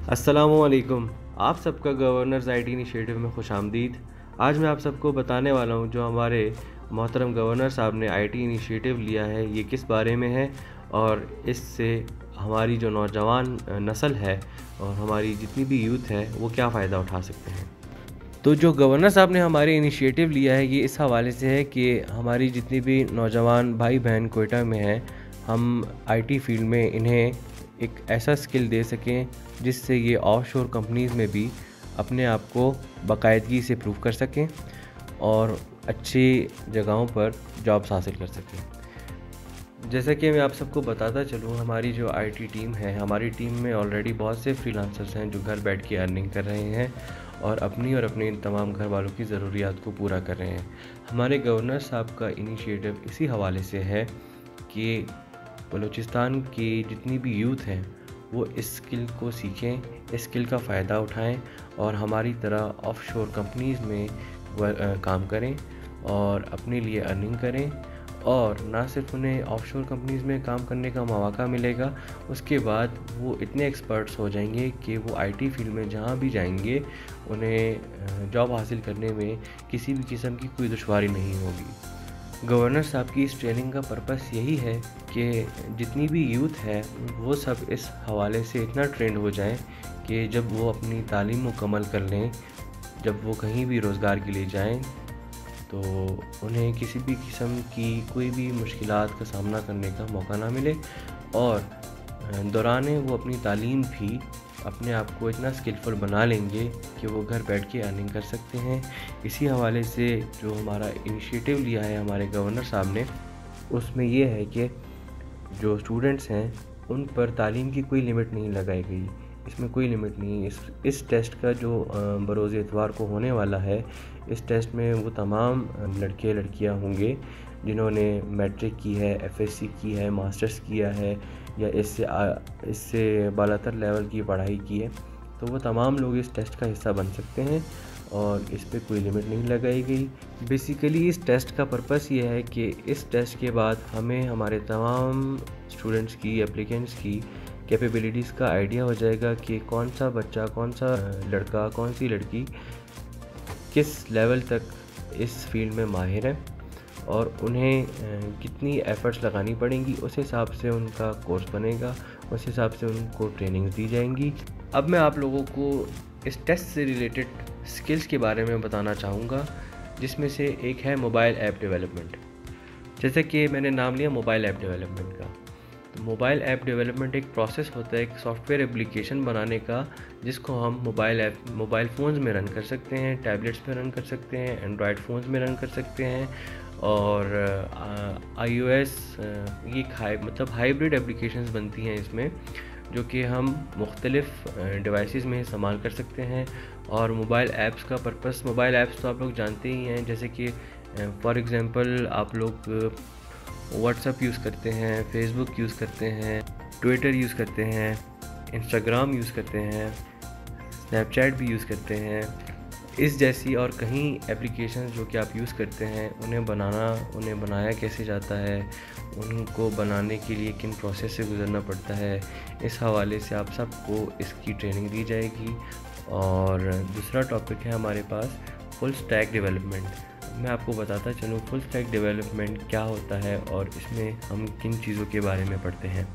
अस्सलामुअलैकुम। आप सबका गवर्नर्स आईटी इनिशिएटिव में खुशामदीद। आज मैं आप सबको बताने वाला हूं जो हमारे मोहतरम गवर्नर साहब ने आईटी इनिशिएटिव लिया है ये किस बारे में है और इससे हमारी जो नौजवान नस्ल है और हमारी जितनी भी यूथ है वो क्या फ़ायदा उठा सकते हैं। तो जो गवर्नर साहब ने हमारे इनिशिएटिव लिया है ये इस हवाले से है कि हमारी जितनी भी नौजवान भाई बहन कोयटा में हैं, हम आईटी फील्ड में इन्हें एक ऐसा स्किल दे सकें जिससे ये ऑफशोर कंपनीज़ में भी अपने आप को बाकायदगी से प्रूव कर सकें और अच्छी जगहों पर जॉब्स हासिल कर सकें। जैसा कि मैं आप सबको बताता चलूँ, हमारी जो आईटी टीम है, हमारी टीम में ऑलरेडी बहुत से फ्रीलांसर्स हैं जो घर बैठ के अर्निंग कर रहे हैं और अपने तमाम घर वालों की ज़रूरियात को पूरा कर रहे हैं। हमारे गवर्नर साहब का इनिशिएटिव इसी हवाले से है कि बलूचिस्तान की जितनी भी यूथ हैं वो इस स्किल को सीखें, इस स्किल का फ़ायदा उठाएं और हमारी तरह ऑफशोर कंपनीज़ में काम करें और अपने लिए अर्निंग करें। और ना सिर्फ उन्हें ऑफशोर कंपनीज़ में काम करने का मौका मिलेगा, उसके बाद वो इतने एक्सपर्ट्स हो जाएंगे कि वो आईटी फील्ड में जहाँ भी जाएंगे उन्हें जॉब हासिल करने में किसी भी किस्म की कोई दुश्वारी नहीं होगी। गवर्नर साहब की इस ट्रेनिंग का पर्पस यही है कि जितनी भी यूथ है वो सब इस हवाले से इतना ट्रेंड हो जाएं कि जब वो अपनी तालीम मुकम्मल कर लें, जब वो कहीं भी रोज़गार के लिए जाएं तो उन्हें किसी भी किस्म की कोई भी मुश्किलात का सामना करने का मौका ना मिले और दौरान वो अपनी तालीम भी अपने आप को इतना स्किलफुल बना लेंगे कि वो घर बैठ के अर्निंग कर सकते हैं। इसी हवाले से जो हमारा इनिशिएटिव लिया है हमारे गवर्नर साहब ने, उसमें ये है कि जो स्टूडेंट्स हैं उन पर तालीम की कोई लिमिट नहीं लगाई गई, इसमें कोई लिमिट नहीं। इस टेस्ट का जो बरोज़ इतवार को होने वाला है, इस टेस्ट में वो तमाम लड़के लड़कियां होंगे जिन्होंने मैट्रिक की है, एफएससी की है, मास्टर्स किया है या इससे बालातर लेवल की पढ़ाई की है, तो वो तमाम लोग इस टेस्ट का हिस्सा बन सकते हैं और इस पर कोई लिमिट नहीं लगाई गई। बेसिकली इस टेस्ट का पर्पस ये है कि इस टेस्ट के बाद हमें हमारे तमाम स्टूडेंट्स की, एप्लीकेंट्स की कैपेबिलिटीज़ का आइडिया हो जाएगा कि कौन सा बच्चा, कौन सा लड़का, कौन सी लड़की किस लेवल तक इस फील्ड में माहिर है और उन्हें कितनी एफ़र्ट्स लगानी पड़ेंगी। उस हिसाब से उनका कोर्स बनेगा, उस हिसाब से उनको ट्रेनिंग दी जाएंगी। अब मैं आप लोगों को इस टेस्ट से रिलेटेड स्किल्स के बारे में बताना चाहूँगा, जिसमें से एक है मोबाइल ऐप डेवलपमेंट। जैसे कि मैंने नाम लिया मोबाइल ऐप डेवलपमेंट का, तो मोबाइल ऐप डेवलपमेंट एक प्रोसेस होता है एक सॉफ्टवेयर एप्लीकेशन बनाने का, जिसको हम मोबाइल फ़ोन्स में रन कर सकते हैं, टैबलेट्स में रन कर सकते हैं, एंड्रॉयड फ़ोन्स में रन कर सकते हैं और iOS ये हाइब्रिड एप्लीकेशंस बनती हैं इसमें, जो कि हम मुख्तलिफ़ डिवाइसेस में इस्तेमाल कर सकते हैं। और मोबाइल ऐप्स का पर्पस, मोबाइल ऐप्स तो आप लोग जानते ही हैं, जैसे कि फॉर एग्ज़ाम्पल आप लोग व्हाट्सएप यूज़ करते हैं, फेसबुक यूज़ करते हैं, ट्विटर यूज़ करते हैं, इंस्टाग्राम यूज़ करते हैं, स्नैपचैट भी यूज़ करते हैं। इस जैसी और कहीं एप्लीकेशंस जो कि आप यूज़ करते हैं, उन्हें बनाया कैसे जाता है, उनको बनाने के लिए किन प्रोसेस से गुज़रना पड़ता है, इस हवाले से आप सबको इसकी ट्रेनिंग दी जाएगी। और दूसरा टॉपिक है हमारे पास फुल स्टैक डेवलपमेंट। मैं आपको बताता चलूँ फुल स्टैक डेवलपमेंट क्या होता है और इसमें हम किन चीज़ों के बारे में पढ़ते हैं।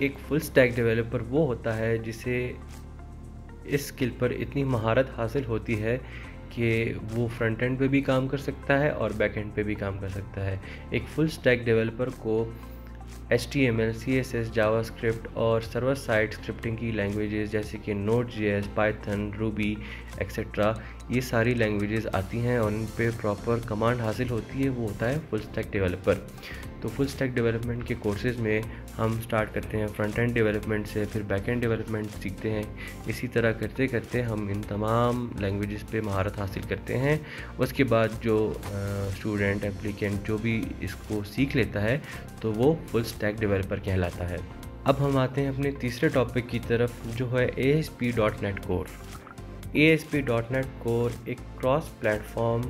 एक फुल स्टैक डेवलपर वो होता है जिसे इस स्किल पर इतनी महारत हासिल होती है कि वो फ्रंट एंड पे भी काम कर सकता है और बैक एंड पे भी काम कर सकता है। एक फुल स्टैक डेवलपर को HTML, CSS, जावास्क्रिप्ट और सर्वर साइड स्क्रिप्टिंग की लैंग्वेजेस जैसे कि Node.js, पाइथन, रूबी एक्सेट्रा, ये सारी लैंग्वेजेस आती हैं और इन पे प्रॉपर कमांड हासिल होती है, वो होता है फुल स्टैक डेवलपर। तो फुल स्टैक डेवलपमेंट के कोर्सेज़ में हम स्टार्ट करते हैं फ्रंट एंड डेवलपमेंट से, फिर बैक एंड डेवलपमेंट सीखते हैं। इसी तरह करते करते हम इन तमाम लैंग्वेजेस पे महारत हासिल करते हैं। उसके बाद जो स्टूडेंट, एप्लीकेंट जो भी इसको सीख लेता है तो वो फुल स्टैक डेवलपर कहलाता है। अब हम आते हैं अपने तीसरे टॉपिक की तरफ, जो है ASP.NET कोर। ASP.NEट कोर एक क्रॉस प्लेटफॉर्म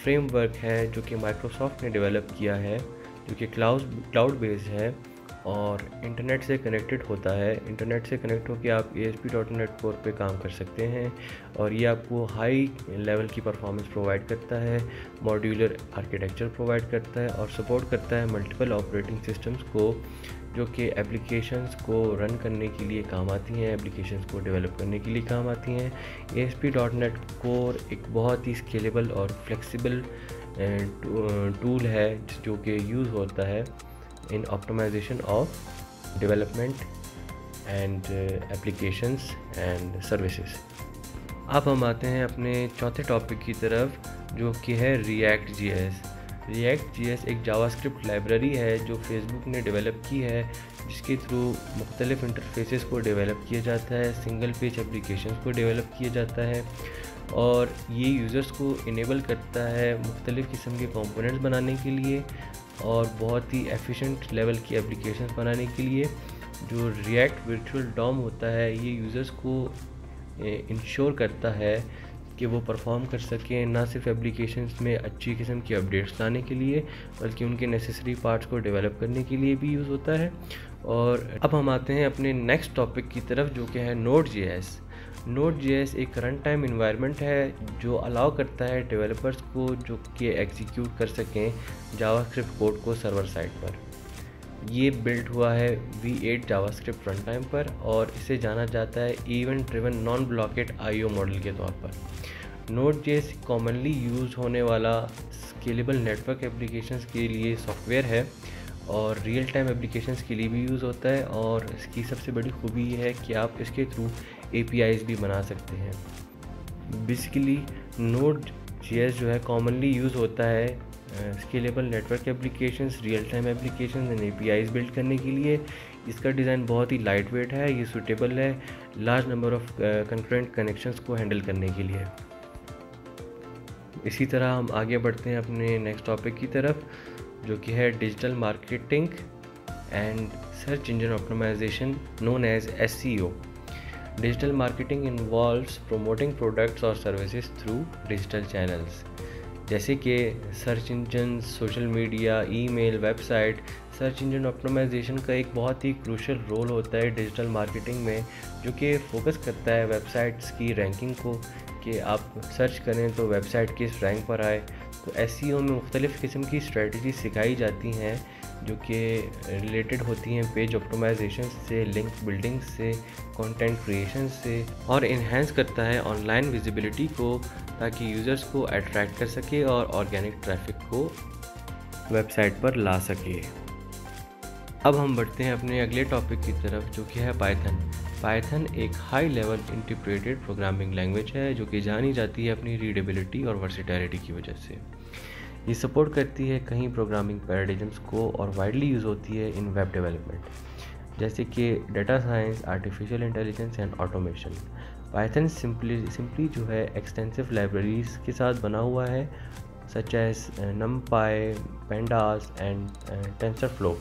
फ्रेमवर्क है जो कि माइक्रोसॉफ्ट ने डेवलप किया है, जो कि क्लाउड बेस्ड है और इंटरनेट से कनेक्टेड होता है। इंटरनेट से कनेक्ट होकर आप ASP.NET कोर पे काम कर सकते हैं और ये आपको हाई लेवल की परफॉर्मेंस प्रोवाइड करता है, मॉड्यूलर आर्किटेक्चर प्रोवाइड करता है और सपोर्ट करता है मल्टीपल ऑपरेटिंग सिस्टम्स को, जो कि एप्लीकेशंस को रन करने के लिए काम आती हैं, एप्लीकेशंस को डेवलप करने के लिए काम आती हैं। ASP.NET कोर एक बहुत ही स्केलेबल और फ्लेक्सिबल टूल है जो कि यूज़ होता है in optimization of development and applications and services. अब हम आते हैं अपने चौथे टॉपिक की तरफ, जो कि है React.js। React.js एक जावास्क्रिप्ट लाइब्रेरी है जो फेसबुक ने डेवलप की है, जिसके थ्रू मुख्तलिफ इंटरफेसेस को डेवलप किया जाता है, सिंगल पेज एप्लीकेशंस को डेवलप किया जाता है और ये यूज़र्स को इनेबल करता है मुख्तलिफ़ किस्म के कंपोनेंट्स बनाने के लिए और बहुत ही एफिशिएंट लेवल की एप्लीकेशंस बनाने के लिए। जो React वर्चुअल डॉम होता है ये यूज़र्स को इंश्योर करता है कि वो परफॉर्म कर सकें, ना सिर्फ एप्लीकेशंस में अच्छी किस्म की अपडेट्स लाने के लिए बल्कि उनके नेसेसरी पार्ट्स को डेवलप करने के लिए भी यूज़ होता है। और अब हम आते हैं अपने नेक्स्ट टॉपिक की तरफ, जो कि है Node.js। Node.js एक रन टाइम इन्वायरमेंट है जो अलाउ करता है डेवलपर्स को जो कि एग्जीक्यूट कर सकें जावास्क्रिप्ट कोड को सर्वर साइड पर। ये बिल्ड हुआ है V8 जावास्क्रिप्ट रन टाइम पर और इसे जाना जाता है event driven non blocking IO model के तौर पर। Node.js कॉमनली यूज़ होने वाला स्केलेबल नेटवर्क एप्लीकेशंस के लिए सॉफ्टवेयर है और रियल टाइम एप्लीकेशंस के लिए भी यूज़ होता है और इसकी सबसे बड़ी खूबी ये है कि आप इसके थ्रू APIs भी बना सकते हैं। बेसिकली Node.js जो है कॉमनली यूज़ होता है scalable network applications, real time applications and APIs build करने के लिए। इसका डिज़ाइन बहुत ही लाइट वेट है, ये सूटेबल है large number of concurrent connections को हैंडल करने के लिए। इसी तरह हम आगे बढ़ते हैं अपने नेक्स्ट टॉपिक की तरफ, जो कि है digital marketing and search engine optimisation known as SEO। Digital marketing involves promoting products और सर्विसेज थ्रू डिजिटल चैनल्स, जैसे कि search engine, social media, email, website. Search engine optimisation का एक बहुत ही क्रूशियल रोल होता है डिजिटल मार्केटिंग में, जो कि फोकस करता है वेबसाइट्स की रैंकिंग को, कि आप सर्च करें तो वेबसाइट किस रैंक पर आए। तो SEO में मुख्तलिफ़ किस्म की स्ट्रेटजी सिखाई जाती हैं जो कि रिलेटेड होती हैं पेज ऑप्टिमाइजेशन से, लिंक बिल्डिंग से, कंटेंट क्रिएशन से, और इन्हेंस करता है ऑनलाइन विजिबिलिटी को ताकि यूज़र्स को अट्रैक्ट कर सके और ऑर्गेनिक ट्रैफिक को वेबसाइट पर ला सके। अब हम बढ़ते हैं अपने अगले टॉपिक की तरफ, जो कि है पाइथन एक high level integrated programming language है जो कि जानी जाती है अपनी रीडेबिलिटी और वर्सेटिलिटी की वजह से। ये सपोर्ट करती है कई प्रोग्रामिंग पैराडिग्म्स को और वाइडली यूज़ होती है इन वेब डेवलपमेंट, जैसे कि data science, artificial intelligence and automation. Python simply जो है एक्सटेंसिव लाइब्रेरीज के साथ बना हुआ है, such as NumPy, Pandas and TensorFlow,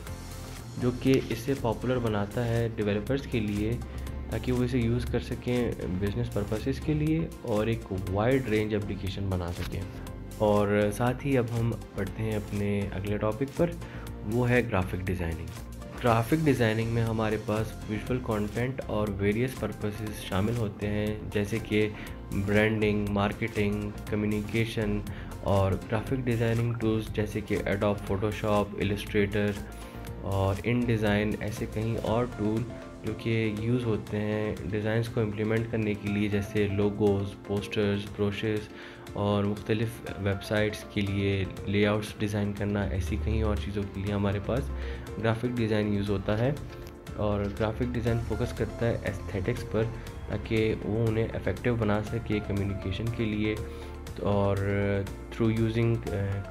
जो कि इसे पॉपुलर बनाता है डेवलपर्स के लिए ताकि वो इसे यूज़ कर सकें बिजनेस पर्पसेस के लिए और एक वाइड रेंज एप्लीकेशन बना सकें। और साथ ही अब हम बढ़ते हैं अपने अगले टॉपिक पर, वो है ग्राफिक डिज़ाइनिंग। ग्राफिक डिज़ाइनिंग में हमारे पास विजुअल कंटेंट और वेरियस पर्पसेस शामिल होते हैं, जैसे कि ब्रांडिंग, मार्केटिंग, कम्युनिकेशन और ग्राफिक डिज़ाइनिंग टूल्स जैसे कि एडोब फोटोशॉप, इलस्ट्रेटर और InDesign, ऐसे कई और टूल जो कि यूज़ होते हैं डिज़ाइंस को इम्प्लीमेंट करने के लिए, जैसे लोगोज़, पोस्टर्स, ब्रोशर्स और मुख्तलिफ़ वेबसाइट्स के लिए लेआउट्स डिज़ाइन करना। ऐसी कई और चीज़ों के लिए हमारे पास ग्राफिक डिज़ाइन यूज़ होता है और ग्राफिक डिज़ाइन फोकस करता है एस्थेटिक्स पर ताकि वो उन्हें इफ़ेक्टिव बना सके कम्युनिकेशन के लिए, और थ्रू यूजिंग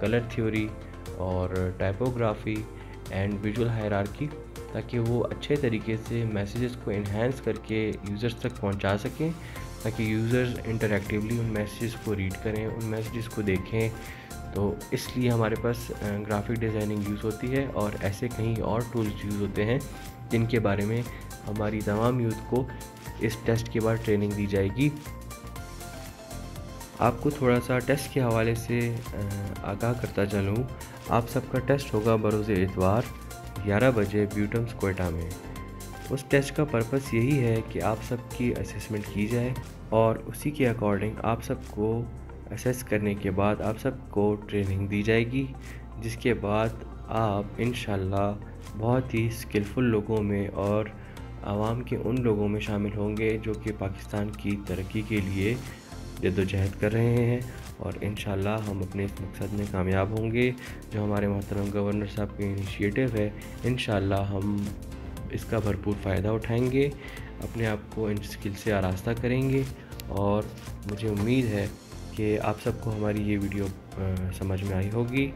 कलर थ्योरी और टाइपोग्राफी एंड विजुअल हायरार्की, ताकि वो अच्छे तरीके से मैसेजेस को इन्हेंस करके यूज़र्स तक पहुंचा सकें, ताकि यूज़र्स इंटरैक्टिवली उन मैसेजेस को रीड करें, उन मैसेजेस को देखें। तो इसलिए हमारे पास ग्राफिक डिज़ाइनिंग यूज़ होती है और ऐसे कई और टूल्स यूज़ होते हैं जिनके बारे में हमारी तमाम यूथ को इस टेस्ट के बाद ट्रेनिंग दी जाएगी। आपको थोड़ा सा टेस्ट के हवाले से आगाह करता चलूँ, आप सबका टेस्ट होगा बरोज़ इतवार 11 बजे ब्यूटम्स कोयटा में। उस टेस्ट का पर्पस यही है कि आप सबकी असेसमेंट की जाए और उसी के अकॉर्डिंग आप सबको असेस करने के बाद आप सबको ट्रेनिंग दी जाएगी, जिसके बाद आप इंशाल्लाह बहुत ही स्किलफुल लोगों में और आवाम के उन लोगों में शामिल होंगे जो कि पाकिस्तान की तरक्की के लिए जद्दोजहद कर रहे हैं, और इंशाल्लाह हम अपने इस मकसद में कामयाब होंगे। जो हमारे मोहतरम गवर्नर साहब की इनिशिएटिव है, इंशाल्लाह हम इसका भरपूर फ़ायदा उठाएंगे, अपने आप को इन स्किल से आरास्ता करेंगे। और मुझे उम्मीद है कि आप सबको हमारी ये वीडियो समझ में आई होगी।